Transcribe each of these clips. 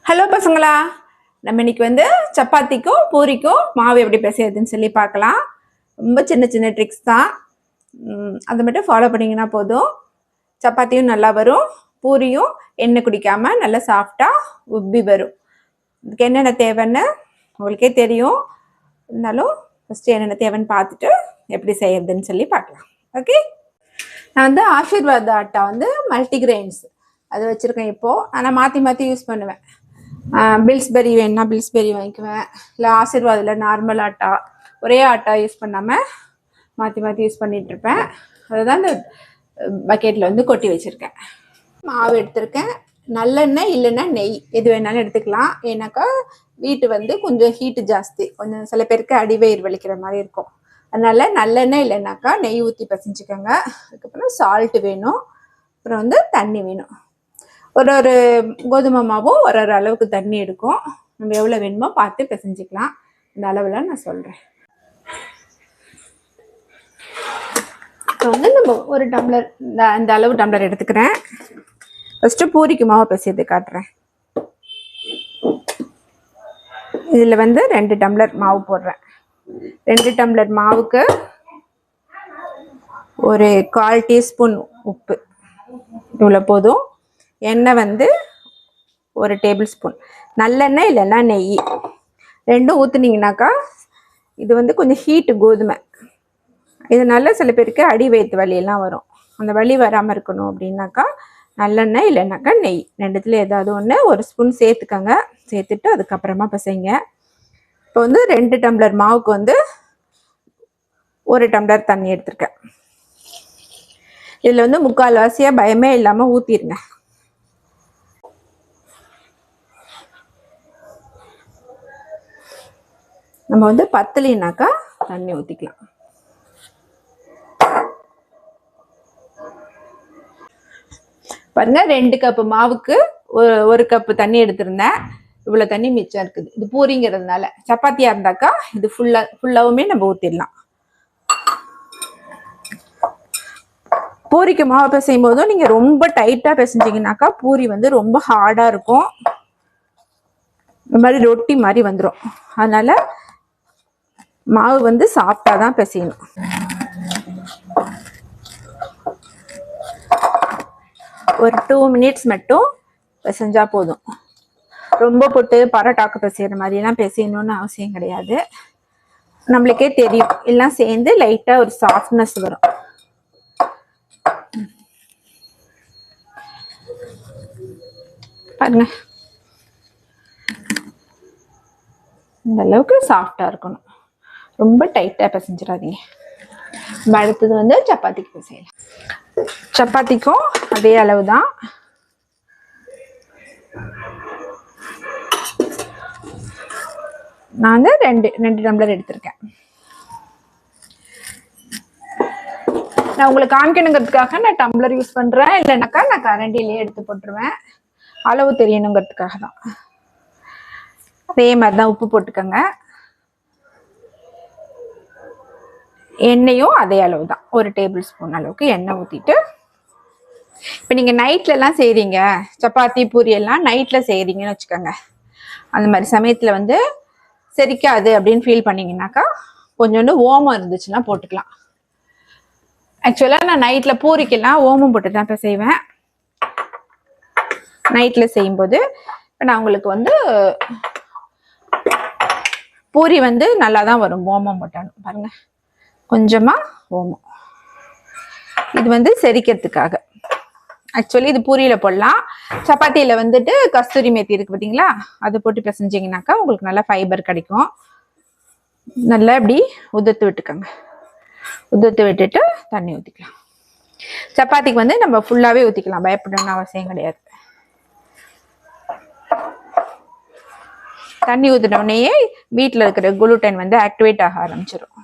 Hello பசங்களா, நம்ம இன்னைக்கு வந்து சப்பாத்திக்கும் பூரிக்கும் மாவு எப்படி பிசையறதுன்னு சொல்லி பார்க்கலாம். ரொம்ப சின்ன சின்ன ட்ரிக்ஸ் தான். அதை மட்டும் ஃபாலோ பண்ணிங்கன்னா போதும். சப்பாத்தியும் நல்லா வரும், பூரியும் எண்ணெய் குடிக்காமல் நல்லா சாஃப்டாக உப்பி வரும். இதுக்கு என்னென்ன தேவைன்னு உங்களுக்கே தெரியும். இருந்தாலும் ஃபஸ்ட்டு என்னென்ன தேவைன்னு பார்த்துட்டு எப்படி செய்யறதுன்னு சொல்லி பார்க்கலாம். ஓகே, நான் வந்து ஆசீர்வாத் ஆட்டா வந்து மல்டிகிரெயின்ஸ் அது வச்சுருக்கேன் இப்போது. ஆனால் மாற்றி மாற்றி யூஸ் பண்ணுவேன். பில்ஸ்பெரி வேணுன்னா பில்ஸ்பெரி வாங்கிக்குவேன், இல்லை ஆசீர்வாதில் நார்மல் ஆட்டா, ஒரே ஆட்டா யூஸ் பண்ணாமல் மாற்றி மாற்றி யூஸ் பண்ணிகிட்ருப்பேன். அதுதான் இந்த பக்கெட்டில் வந்து கொட்டி வச்சுருக்கேன். மாவு எடுத்திருக்கேன். நல்லெண்ணெய் இல்லைன்னா நெய் எது வேணாலும் எடுத்துக்கலாம். ஏன்னாக்கா வீட்டு வந்து கொஞ்சம் ஹீட்டு ஜாஸ்தி, கொஞ்சம் சில பேருக்கு அடிவயிறு வலிக்கிற மாதிரி இருக்கும். அதனால நல்லெண்ணெய் இல்லைன்னாக்கா நெய் ஊற்றி பசைஞ்சுக்கோங்க. அதுக்கப்புறம் சால்ட்டு வேணும், அப்புறம் வந்து தண்ணி வேணும். ஒரு கோதுமை மாவும் ஒரு அளவுக்கு தண்ணி எடுக்கும். நம்ம எவ்வளோ வேணுமோ பார்த்து பிசைஞ்சிக்கலாம். இந்த அளவில் நான் சொல்கிறேன். இப்போ வந்து நம்ம ஒரு டம்ளர் இந்த அளவு டம்ளர் எடுத்துக்கிறேன். ஃபஸ்ட்டு பூரிக்கு மாவை பிசைது காட்டுறேன். இதில் வந்து 2 டம்ளர் மாவு போடுறேன். 2 டம்ளர் மாவுக்கு ஒரு 1/4 டீஸ்பூன் உப்பு, இவ்வளோ போதும். எண்ணெய் வந்து ஒரு டேபிள் ஸ்பூன், நல்லெண்ணெய் இல்லைன்னா நெய் ரெண்டும் ஊற்றுனீங்கனாக்கா இது வந்து கொஞ்சம் ஹீட்டு கோதுமை, இதனால சில பேருக்கு அடி வயிற்று வலியெல்லாம் வரும். அந்த வலி வராமல் இருக்கணும் அப்படின்னாக்கா நல்லெண்ணெய் இல்லைன்னாக்கா நெய் ரெண்டுத்துல ஏதாவது ஒன்று ஒரு ஸ்பூன் சேர்த்துக்கங்க. சேர்த்துட்டு அதுக்கப்புறமா பசைங்க. இப்போ வந்து 2 டம்ளர் மாவுக்கு வந்து 1 டம்ளர் தண்ணி எடுத்துருக்கேன். இதில் வந்து 3/4 வாசியாக பயமே இல்லாமல் ஊற்றிடுங்க. நம்ம வந்து பத்தலினாக்கா தண்ணி ஊற்றிக்கலாம். பாருங்க, 2 கப்பு மாவுக்கு 1 கப்பு தண்ணி எடுத்திருந்தேன். இவ்வளோ தண்ணி மிச்சம் இருக்குது. இது பூரிங்கிறதுனால. சப்பாத்தியா இருந்தாக்கா இது ஃபுல்லாவுமே நம்ம ஊற்றிடலாம். பூரிக்கு மாவு பிசையும் போதும் நீங்கள் ரொம்ப டைட்டாக பிசைஞ்சிங்கனாக்கா பூரி வந்து ரொம்ப ஹார்டாக இருக்கும், இந்த மாதிரி ரொட்டி மாதிரி வந்துடும். அதனால மாவு வந்து சாஃப்டாக தான் பிசையணும். ஒரு 2 மினிட்ஸ் மட்டும் பிசைஞ்சா போதும். ரொம்ப போட்டு பரோட்டாக்கு பிசைகிற மாதிரிலாம் பிசையணும்னு அவசியம் கிடையாது. நம்மளுக்கே தெரியும், எல்லாம் சேர்ந்து லைட்டாக ஒரு சாஃப்ட்னஸ் வரும். பாருங்க, இந்த அளவுக்கு சாஃப்டாக இருக்கணும், ரொம்ப டைட்டாக பிசைஞ்சிடாதீங்க. அடுத்தது வந்து சப்பாத்திக்கு பிசையலாம். சப்பாத்திக்கும் அதே அளவு தான். நான் வந்து 2 டம்ளர் எடுத்திருக்கேன். நான் உங்களுக்கு காமிக்கணுங்கிறதுக்காக நான் டம்ளர் யூஸ் பண்ணுறேன், இல்லைனாக்கா நான் கரண்டிலேயே எடுத்து போட்டுருவேன். அளவு தெரியணுங்கிறதுக்காக தான். அதே மாதிரி தான் உப்பு போட்டுக்கோங்க. எண்ணெயும் அதே அளவு தான், 1 டேபிள் ஸ்பூன் அளவுக்கு எண்ணெய் ஊற்றிட்டு. இப்போ நீங்கள் நைட்லலாம் செய்கிறீங்க, சப்பாத்தி பூரி எல்லாம் நைட்டில் செய்கிறீங்கன்னு வச்சுக்கோங்க. அந்த மாதிரி சமயத்தில் வந்து செரிக்காது அப்படின்னு ஃபீல் பண்ணிங்கனாக்கா கொஞ்சோண்டு ஓமம் இருந்துச்சுன்னா போட்டுக்கலாம். ஆக்சுவலாக நான் நைட்டில் பூரிக்கெல்லாம் ஓமம் போட்டு தான் இப்போ செய்வேன். நைட்டில் செய்யும்போது இப்போ நான் உங்களுக்கு வந்து பூரி வந்து நல்லா தான் வரும் ஓமம் போட்டாலும். பாருங்கள், கொஞ்சமாக ஓமம், இது வந்து செரிக்கிறதுக்காக. ஆக்சுவலி இது பூரியில் போடலாம். சப்பாத்தியில் வந்துட்டு கஸ்தூரி மேத்தி இருக்குது பார்த்தீங்களா, அதை போட்டு பிசைஞ்சிங்கனாக்கா உங்களுக்கு நல்லா ஃபைபர் கிடைக்கும். நல்லா இப்படி உதுத்து விட்டுக்கோங்க. உதுத்து விட்டுட்டு தண்ணி ஊற்றிக்கலாம். சப்பாத்திக்கு வந்து நம்ம ஃபுல்லாகவே ஊற்றிக்கலாம், பயப்படணும்னு அவசியம் கிடையாது. தண்ணி ஊற்றினோடனேயே வீட்டில் இருக்கிற குளுட்டன் வந்து ஆக்டிவேட் ஆக ஆரம்பிச்சிடும்.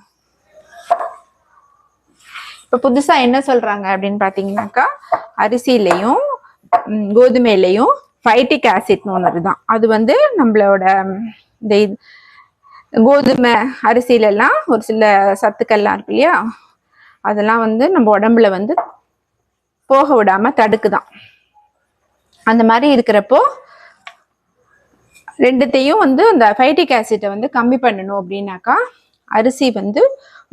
இப்போ புதுசாக என்ன சொல்கிறாங்க அப்படின்னு பார்த்தீங்கன்னாக்கா, அரிசியிலையும் கோதுமையிலையும் ஃபைட்டிக் ஆசிட்னு ஒன்று தான். அது வந்து நம்மளோட இந்த கோதுமை அரிசியிலலாம் ஒரு சில சத்துக்கள்லாம் இருக்கு இல்லையா, அதெல்லாம் வந்து நம்ம உடம்புல வந்து போக விடாமல் தடுக்குதான். அந்த மாதிரி இருக்கிறப்போ ரெண்டுத்தையும் வந்து அந்த ஃபைட்டிக் ஆசிட்டை வந்து கம்மி பண்ணணும் அப்படின்னாக்கா அரிசி வந்து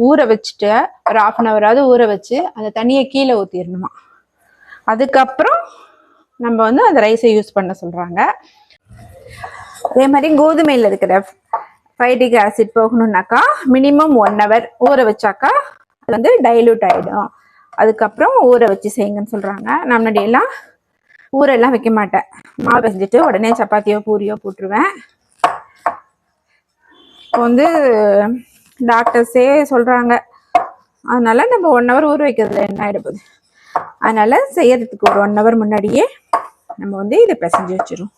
ஊற வச்சுட்டு ஒரு 1/2 ஹவராவது ஊற வச்சு அந்த தண்ணியை கீழே ஊற்றிடணுமா. அதுக்கப்புறம் நம்ம வந்து அந்த ரைஸை யூஸ் பண்ண சொல்கிறாங்க. அதே மாதிரி கோதுமையில் இருக்கிற ஃபைட்டிக் ஆசிட் போகணுன்னாக்கா மினிமம் 1 ஹவர் ஊற வச்சாக்கா அது வந்து டைல்யூட் ஆகிடும். அதுக்கப்புறம் ஊற வச்சு செய்யுங்கன்னு சொல்கிறாங்க. நான் முன்னாடியெல்லாம் ஊரெல்லாம் வைக்க மாட்டேன். மாவு பிசைஞ்சிட்டு உடனே சப்பாத்தியோ பூரியோ போட்டுருவேன். இப்போ வந்து டாக்டர்ஸே சொல்கிறாங்க, அதனால நம்ம 1 ஹவர் ஊற வைக்கிறதுல என்ன ஆகிடுது. அதனால செய்யறதுக்கு ஒரு 1 ஹவர் முன்னாடியே நம்ம வந்து இதை பிசைஞ்சு வச்சிடும்.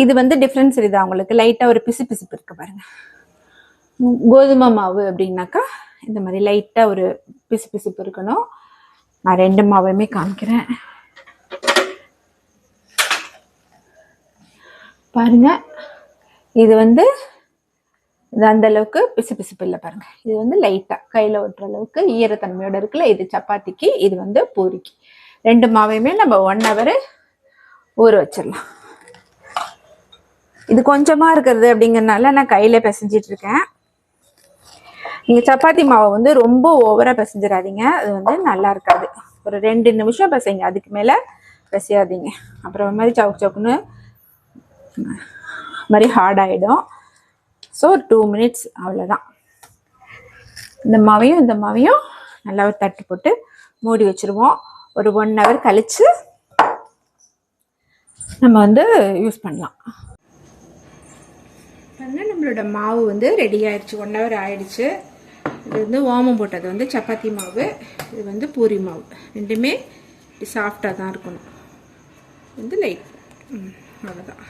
இது வந்து டிஃப்ரென்ஸ் இதுதான் உங்களுக்கு. லைட்டாக ஒரு பிசு பிசுப்பு இருக்கு பாருங்க. கோதுமை மாவு அப்படின்னாக்கா இந்த மாதிரி லைட்டாக ஒரு பிசு பிசுப்பு இருக்கணும். நான் 2 மாவையுமே காமிக்கிறேன் பாருங்க. இது வந்து இது அந்த அளவுக்கு பிசு பிசுப்பு இல்லை பாருங்க. இது வந்து லைட்டாக கையில் ஒட்டுற அளவுக்கு ஈரத்தன்மையோட இருக்குல்ல. இது சப்பாத்திக்கு, இது வந்து பூரிக்கு. 2 மாவையுமே நம்ம 1 ஹவர் ஊற வச்சிடலாம். இது கொஞ்சமாக இருக்கிறது அப்படிங்கிறதுனால நான் கையில் பிசைஞ்சிட்டு இருக்கேன். நீங்கள் சப்பாத்தி மாவை வந்து ரொம்ப ஓவராக பிசைஞ்சிடாதீங்க, அது வந்து நல்லா இருக்காது. ஒரு 2 நிமிஷம் பிசைங்க, அதுக்கு மேலே பிசையாதீங்க. அப்புறம் மாதிரி சவுக்கு சவுக்குன்னு மாதிரி ஹார்ட் ஆகிடும். ஸோ 2 மினிட்ஸ் அவ்வளோதான். இந்த மாவையும் நல்லா ஒரு தட்டு போட்டு மூடி வச்சுருவோம். ஒரு 1 ஹவர் கழித்து நம்ம வந்து யூஸ் பண்ணலாம். நம்மளோட மாவு வந்து ரெடி ஆயிடுச்சு. 1 ஹவர் ஆயிடுச்சு. இது வந்து ஓமம் போட்டது வந்து சப்பாத்தி மாவு, இது வந்து பூரி மாவு. ரெண்டுமே சாஃப்டாக தான் இருக்கணும். வந்து லைட் அவ்வளோதான்.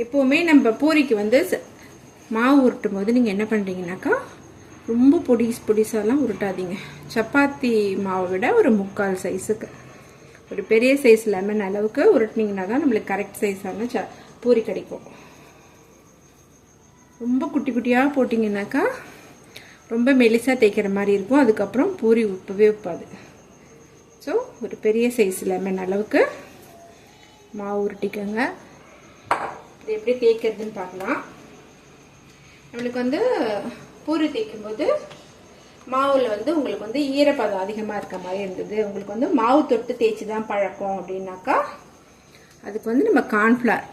எப்போவுமே நம்ம பூரிக்கு வந்து மாவு உருட்டும் போது நீங்கள் என்ன பண்ணுறீங்கனாக்கா ரொம்ப பொடிசாலாம் உருட்டாதீங்க. சப்பாத்தி மாவை விட ஒரு 3/4 சைஸுக்கு, ஒரு பெரிய சைஸ் லெமன் அளவுக்கு உருட்டினீங்கன்னா தான் நம்மளுக்கு கரெக்ட் சைஸான பூரி கிடைக்கும். ரொம்ப குட்டி குட்டியாக போட்டிங்கனாக்கா ரொம்ப மெலிசாக தேய்க்கிற மாதிரி இருக்கும். அதுக்கப்புறம் பூரி உப்பாது. ஸோ ஒரு பெரிய சைஸ் லெமன் அளவுக்கு மாவு உருட்டிக்கோங்க. இது எப்படி தேய்க்கிறதுன்னு பார்க்கலாம். நம்மளுக்கு வந்து பூரி தேய்க்கும் போது மாவில் வந்து உங்களுக்கு வந்து ஈரப்பதம் அதிகமாக இருக்க மாதிரி இருந்தது, உங்களுக்கு வந்து மாவு தொட்டு தேய்ச்சி தான் பழக்கம் அப்படின்னாக்கா அதுக்கு வந்து நம்ம கார்ன்ஃப்ளவர்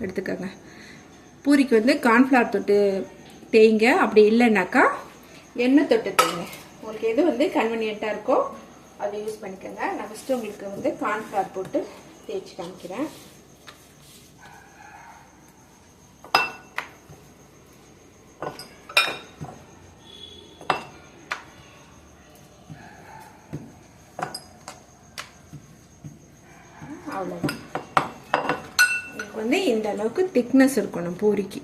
எடுத்துக்கோங்க. பூரிக்கு வந்து கார்ன்ஃப்ளவர் தொட்டு தேய்ங்க. அப்படி இல்லைன்னாக்கா எண்ணெய் தொட்டு தேய்ங்க. உங்களுக்கு எது வந்து கன்வீனியண்ட்டாக இருக்கோ அதை யூஸ் பண்ணிக்கோங்க. நான் ஃபஸ்ட்டு உங்களுக்கு வந்து கார்ன்ஃப்ளவர் போட்டு தேய்ச்சி காமிக்கிறேன். அவ்வளோதான். உங்களுக்கு வந்து இந்த அளவுக்கு திக்னஸ் இருக்கணும் பூரிக்கு.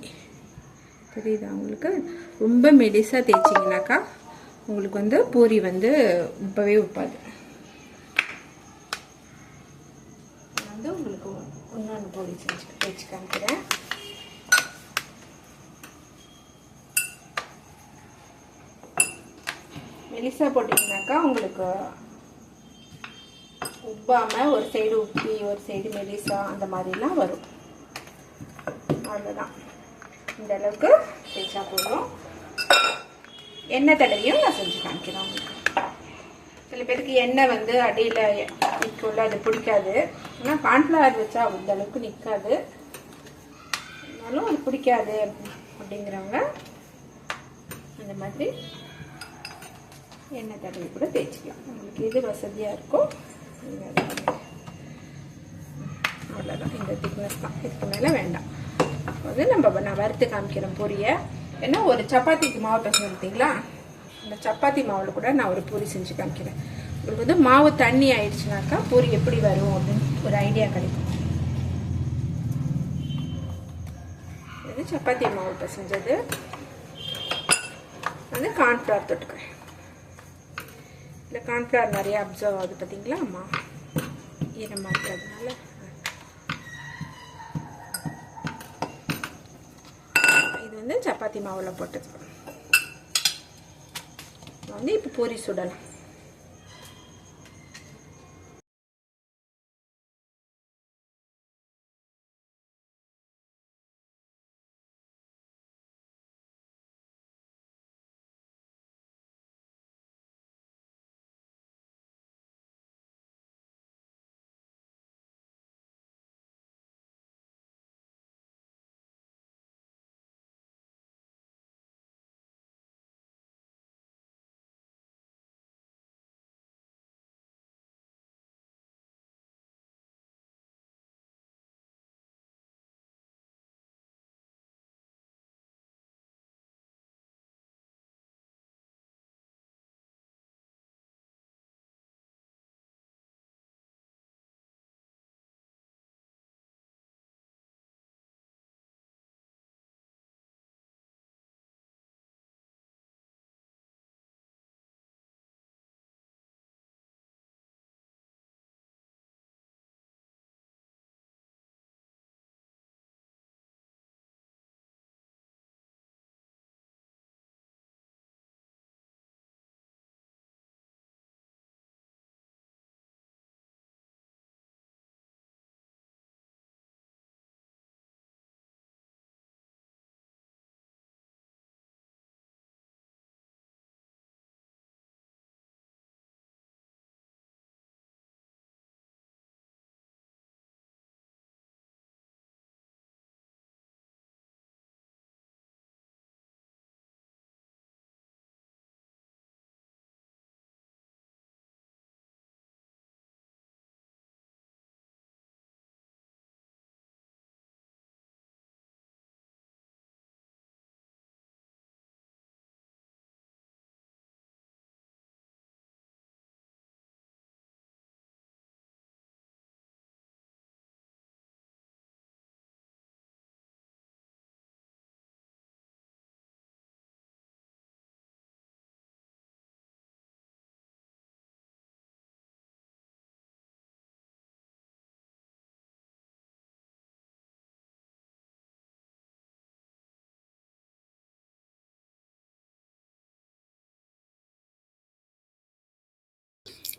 தெரியுதா உங்களுக்கு? ரொம்ப மெலிசாக தேய்ச்சிங்கனாக்கா உங்களுக்கு வந்து பூரி வந்து உப்பவே உப்பாது. வந்து உங்களுக்கு இன்னொன்று பூரி தேய்ச்சி காமிக்கிறேன். மெலிசா போட்டிங்கனாக்கா உங்களுக்கு உப்பாமல் ஒரு சைடு உப்பி ஒரு சைடு மெலிசா அந்த மாதிரிலாம் வரும். அவ்வளோதான். இந்த அளவுக்கு தேய்ச்சா போதும். எண்ணெய் தடவையும் நான் செஞ்சு காமிக்கிறேன் உங்களுக்கு. சில பேருக்கு எண்ணெய் வந்து அடியில் நிற்கும்ல, அது பிடிக்காது. ஆனால் கார்ன்ஃப்ளவர் வச்சா அந்த அளவுக்கு நிற்காது, இருந்தாலும் அது பிடிக்காது அப்படிங்கிறவங்க அந்த மாதிரி எண்ணெய் தடவை கூட தேய்ச்சிக்கலாம். உங்களுக்கு எது வசதியாக இருக்கோ அவ்வளோதான். இந்த திக்னஸ் தான், இதுக்கு மேலே வேண்டாம். வந்து நான் வறுத்து காமிக்கிறேன் பூரியை. ஏன்னா ஒரு சப்பாத்திக்கு மாவு பிசைஞ்சு பார்த்தீங்களா, அந்த சப்பாத்தி மாவில் கூட நான் ஒரு பூரி செஞ்சு காமிக்கிறேன். உங்களுக்கு வந்து மாவு தண்ணி ஆயிடுச்சுனாக்கா பூரி எப்படி வரும் அப்படின்னு ஒரு ஐடியா கிடைக்கும். இது சப்பாத்தி மாவு பிசைஞ்சது வந்து கார்ன்ஃப்ளவர் தொட்டுக்கிறேன். இல்லை கார்ன்ஃப்ளவர் நிறைய அப்சர்வ் ஆகுது பார்த்தீங்களா, அம்மா ஈரமாக இருக்கிறதுனால. இது வந்து சப்பாத்தி மாவில் போட்டது. வந்து இப்போ பூரி சுடலாம்.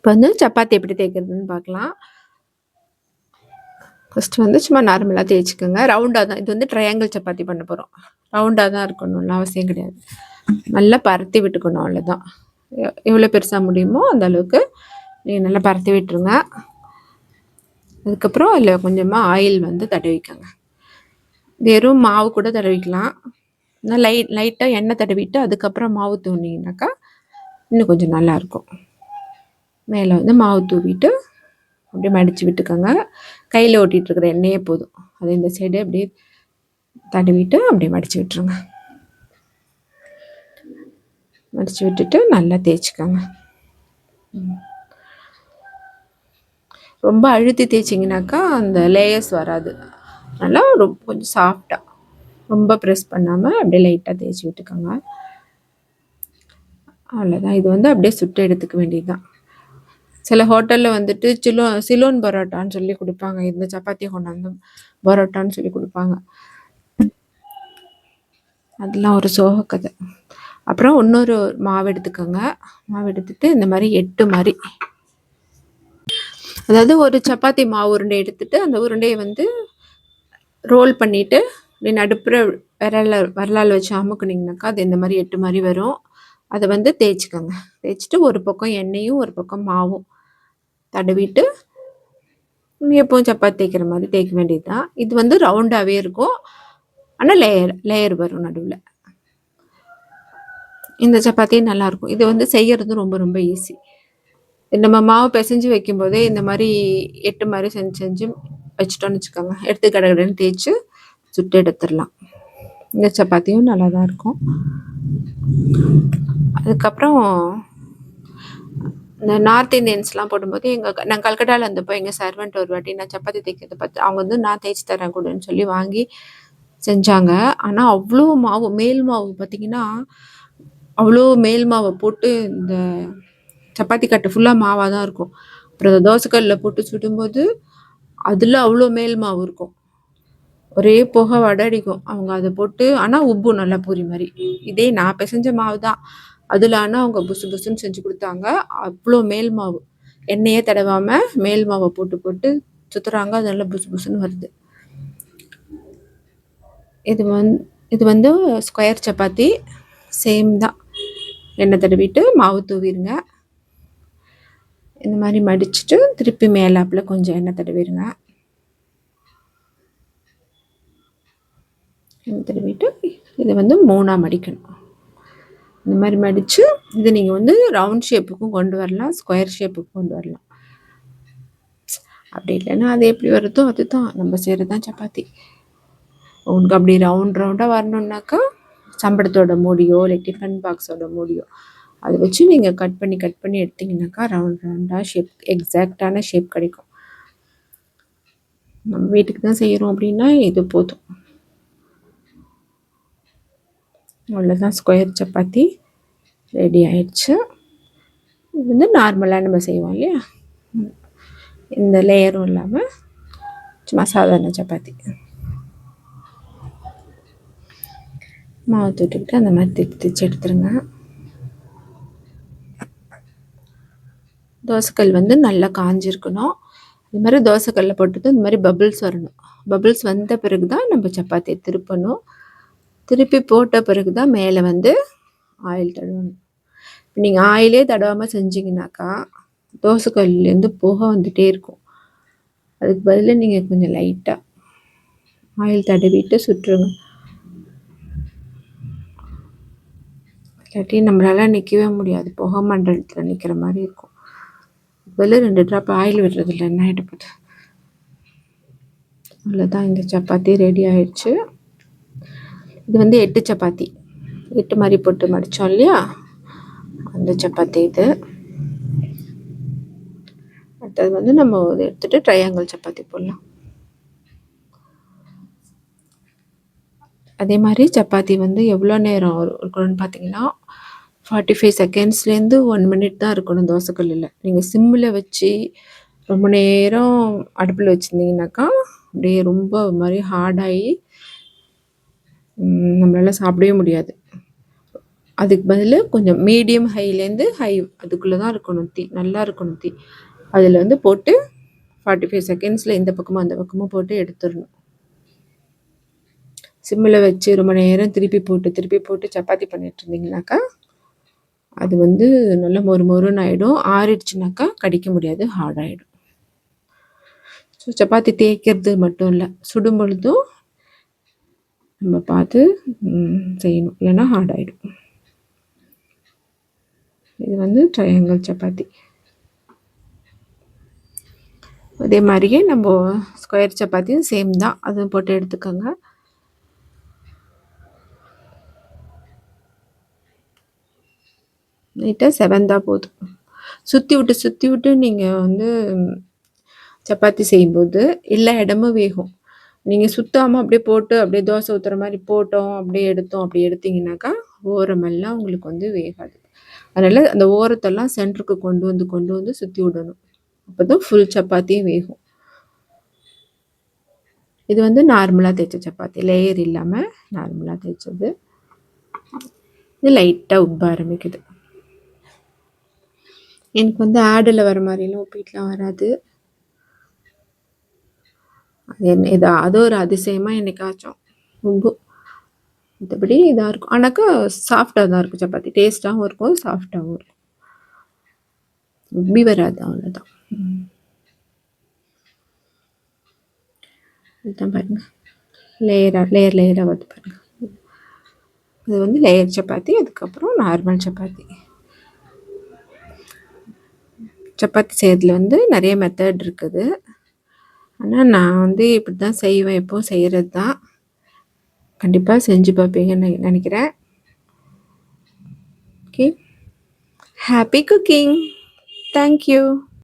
இப்போ வந்து சப்பாத்தி எப்படி தேய்க்கிறதுன்னு பார்க்கலாம். ஃபஸ்ட்டு வந்து சும்மா நார்மலாக தேய்ச்சிக்கோங்க. ரவுண்டாக தான், இது வந்து ட்ரையாங்கிள் சப்பாத்தி பண்ண போகிறோம். ரவுண்டாக தான் இருக்கணும்லாம் அவசியம் கிடையாது. நல்லா பரத்தி விட்டுக்கணும், அவ்வளோதான். எவ்வளோ பெருசாக முடியுமோ அந்த அளவுக்கு நீங்கள் நல்லா பரத்தி விட்டுருங்க. அதுக்கப்புறம் அதில் கொஞ்சமாக ஆயில் வந்து தடவிக்கோங்க. வெறும் மாவு கூட தடவிக்கலாம். லைட்டாக எண்ணெய் தடவிட்டு அதுக்கப்புறம் மாவு தூண்டிங்கனாக்கா இன்னும் கொஞ்சம் நல்லாயிருக்கும். மேலே வந்து மாவு தூவிட்டு அப்படியே மடித்து விட்டுக்கோங்க. கையில் ஓட்டிகிட்டு இருக்கிற எண்ணெயே போதும். அதை இந்த சைடு அப்படியே தடவிட்டு அப்படியே மடித்து விட்டுருங்க. மடித்து விட்டுட்டு நல்லா தேய்ச்சிக்கோங்க. ரொம்ப அழுத்தி தேய்ச்சிங்கனாக்கா அந்த லேயர்ஸ் வராது. நல்லா ரொம்ப கொஞ்சம் சாஃப்டாக, ரொம்ப ப்ரெஸ் பண்ணாமல் அப்படியே லைட்டாக தேய்ச்சி விட்டுக்கோங்க. அவ்வளோதான். இது வந்து அப்படியே சுட்டு எடுத்துக்க வேண்டியது தான். சில ஹோட்டலில் வந்துட்டு சிலோன் பரோட்டான்னு சொல்லி கொடுப்பாங்க. இந்த சப்பாத்தியை கொண்டாந்து பரோட்டான்னு சொல்லி கொடுப்பாங்க. அதெல்லாம் ஒரு சோக கதை. அப்புறம் இன்னொரு மாவு எடுத்துக்கோங்க. மாவு எடுத்துட்டு இந்த மாதிரி 8 மாதிரி, அதாவது ஒரு சப்பாத்தி மாவு உருண்டை எடுத்துட்டு அந்த உருண்டையை வந்து ரோல் பண்ணிவிட்டு இப்படி நடுப்புற விரலால் வச்சு அமுக்குனிங்கனாக்கா அது இந்த மாதிரி 8 மாதிரி வரும். அதை வந்து தேய்ச்சிக்கோங்க. தேய்ச்சிட்டு ஒரு பக்கம் எண்ணெயும் ஒரு பக்கம் மாவும் தடவிட்டு எப்பவும் சப்பாத்தி தேய்க்கிற மாதிரி தேய்க்க வேண்டியது தான். இது வந்து ரவுண்டாகவே இருக்கும், ஆனால் லேயர் வரும் நடுவில். இந்த சப்பாத்தியும் நல்லாயிருக்கும். இது வந்து செய்கிறது ரொம்ப ரொம்ப ஈஸி. நம்ம மாவு பிசைஞ்சு வைக்கும்போதே இந்த மாதிரி 8 மாதிரி செஞ்சு வச்சிட்டோன்னு வச்சுக்கோங்க. எடுத்து கடகடன்னு தேய்ச்சி சுட்டு எடுத்துடலாம். இந்த சப்பாத்தியும் நல்லா தான் இருக்கும். அதுக்கப்புறம் இந்த நார்த் இந்தியன்ஸ்லாம் போடும்போது நான் கல்கட்டாவில் இருந்தப்போ எங்கள் சர்வெண்ட் ஒரு வாட்டி நான் சப்பாத்தி தேய்க்கிறத பார்த்து அவங்க வந்து நான் தேய்ச்சி தரேன் கூடன்னு சொல்லி வாங்கி செஞ்சாங்க. ஆனால் அவ்வளோ மாவு, மேல் மாவு பார்த்திங்கன்னா அவ்வளோ மேல் மாவை போட்டு இந்த சப்பாத்தி கட்டு ஃபுல்லாக மாவாக தான் இருக்கும். அப்புறம் அந்த தோசைக்கல்லில் போட்டு சுடும்போது அதில் அவ்வளோ மேல் மாவு இருக்கும். ஒரே புகை வடடிக்கும் அவங்க அதை போட்டு. ஆனால் உப்பு நல்லா பூரி மாதிரி. இதே நான் பிசைஞ்ச மாவு தான், அதில் ஆனால் அவங்க புசு புசுன்னு செஞ்சு கொடுத்தாங்க. அவ்வளோ மேல் மாவு, எண்ணெயே தடவாமல் மேல் மாவை போட்டு போட்டு சுற்றுறாங்க. அது நல்லா புசு புசுன்னு வருது. இது வந்து ஸ்கொயர் சப்பாத்தி சேம் தான். எண்ணெய் தடவிட்டு மாவு தூவிடுங்க. இந்த மாதிரி மடிச்சுட்டு திருப்பி மேலாப்பில் கொஞ்சம் எண்ணெய் தடவிடுங்க. எண்ணெய் தடவிட்டு இதை வந்து 3ஆக மடிக்கணும். இந்த மாதிரி மடித்து இது நீங்கள் வந்து ரவுண்ட் ஷேப்புக்கும் கொண்டு வரலாம், ஸ்கொயர் ஷேப்புக்கும் கொண்டு வரலாம். அப்படி இல்லைன்னா அது எப்படி வருதோ அதுதான் நம்ம செய்கிறது தான் சப்பாத்தி. உங்களுக்கு அப்படி ரவுண்டாக வரணுன்னாக்கா சம்பளத்தோட மூடியோ இல்லை டிஃபன் பாக்ஸோட மூடியோ அதை வச்சு நீங்கள் கட் பண்ணி எடுத்திங்கனாக்கா ரவுண்டாக ஷேப், எக்ஸாக்டான ஷேப் கிடைக்கும். நம்ம வீட்டுக்கு தான் செய்கிறோம் அப்படின்னா இது போதும். அவ்வளோதான், ஸ்கொயர் சப்பாத்தி ரெடி ஆயிடுச்சு. இது வந்து நார்மலாக நம்ம செய்வோம் இல்லையா, இந்த லேயரும் இல்லாமல் சும்மா சாதாரண சப்பாத்தி. மாவு தொட்டுக்கிட்டு அந்த மாதிரி தைச்சு எடுத்துருங்க. தோசைக்கல் வந்து நல்லா காஞ்சிருக்கணும். இது மாதிரி தோசைக்கல்ல போட்டது இந்த மாதிரி பபிள்ஸ் வரணும். பபிள்ஸ் வந்த பிறகு தான் நம்ம சப்பாத்தியை திருப்பணும். திருப்பி போட்ட பிறகு தான் மேலே வந்து ஆயில் தடவணும். இப்போ நீங்கள் ஆயிலே தடவாமல் செஞ்சிங்கனாக்கா தோசைக்கல்லேருந்து புகை வந்துகிட்டே இருக்கும். அதுக்கு பதிலாக நீங்கள் கொஞ்சம் லைட்டாக ஆயில் தடவிட்டு சுட்டுருங்க. இல்லாட்டி நம்மளால் நிற்கவே முடியாது, புகை மண்டலத்தில் நிற்கிற மாதிரி இருக்கும். பதில் 2 ட்ராப் ஆயில் விடுறதில்ல, என்ன ஆகிட்டு. அவ்வளோதான், இந்த சப்பாத்தி ரெடி ஆயிடுச்சு. இது வந்து 8 சப்பாத்தி, 8 மாதிரி போட்டு மடித்தோம் இல்லையா, அந்த சப்பாத்தி இது. அடுத்தது வந்து நம்ம எடுத்துகிட்டு ட்ரையாங்கிள் சப்பாத்தி போடலாம். அதே மாதிரி சப்பாத்தி வந்து எவ்வளோ நேரம் இருக்கணும்னு பார்த்தீங்கன்னா 45 செகண்ட்ஸ்லேருந்து 1 மினிட் தான் இருக்கணும் தோசைக்கல்லில். நீங்கள் சிம்மில் வச்சு ரொம்ப நேரம் அடுப்பில் வச்சுருந்தீங்கனாக்கா அப்படியே ரொம்ப மாதிரி ஹார்டாகி நம்மளால் சாப்பிடவே முடியாது. அதுக்கு பதில் கொஞ்சம் மீடியம் ஹைலேருந்து ஹை அதுக்குள்ளே தான் இருக்கணும் தீ, நல்லா இருக்கணும் தீ. அதில் வந்து போட்டு 45 செகண்ட்ஸில் இந்த பக்கமும் அந்த பக்கமும் போட்டு எடுத்துடணும். சிம்மில் வச்சு ரொம்ப நேரம் திருப்பி போட்டு சப்பாத்தி பண்ணிட்டு இருந்தீங்கனாக்கா அது வந்து நல்லா மொறு மொறுன்னு ஆகிடும். ஆறிடுச்சுனாக்கா கடிக்க முடியாது, ஹார்டாகிடும். ஸோ சப்பாத்தி தேய்க்கிறது மட்டும் இல்லை, சுடும் பொழுதும் நம்ம பார்த்து செய்யணும், இல்லைன்னா ஹார்ட் ஆகிடும். இது வந்து ட்ரையாங்கிள் சப்பாத்தி. அதே மாதிரியே நம்ம ஸ்கொயர் சப்பாத்தியும் சேம் தான், அதுவும் போட்டு எடுத்துக்கோங்க. நீட்டாக செவந்தால் போதும். சுற்றி விட்டு நீங்கள் வந்து சப்பாத்தி செய்யும்போது எல்லா இடமும் வேகும். நீங்கள் சுத்தாமல் அப்படியே போட்டு அப்படியே தோசை ஊற்றுற மாதிரி போட்டோம் அப்படியே எடுத்தீங்கன்னாக்கா ஓரமெல்லாம் உங்களுக்கு வந்து வேகாது. அதனால் அந்த ஓரத்தெல்லாம் சென்டருக்கு கொண்டு வந்து சுற்றி விடணும். அப்போ தான் ஃபுல் சப்பாத்தியும் வேகும். இது வந்து நார்மலாக தேய்ச்ச சப்பாத்தி, லேயர் இல்லாமல் நார்மலாக தேய்ச்சது. இது லைட்டாக உப்ப ஆரம்பிக்குது. எனக்கு வந்து ஆடில் வர மாதிரிலாம் உப்பிட்டுலாம் வராது. ஏதாவது ஒரு அதிசயமாக என்னைக்காச்சும் உப்பு. மற்றபடி இதாக இருக்கும். ஆனாக்கா சாஃப்டாக தான் இருக்கும் சப்பாத்தி, டேஸ்ட்டாகவும் இருக்கும், சாஃப்டாகவும் இருக்கும். உப்பி வராது, அவ்வளோதான். இதுதான் பாருங்கள், லேயராக வருது பாருங்கள். இது வந்து லேயர் சப்பாத்தி, அதுக்கப்புறம் நார்மல் சப்பாத்தி. சப்பாத்தி செய்கிறதுல வந்து நிறைய மெத்தட் இருக்குது. ஆனால் நான் வந்து இப்படி தான் செய்வேன், எப்போவும் செய்கிறது தான். கண்டிப்பாக செஞ்சு பார்ப்பீங்கன்னு நினைக்கிறேன். Okay, happy cooking. தேங்க்யூ.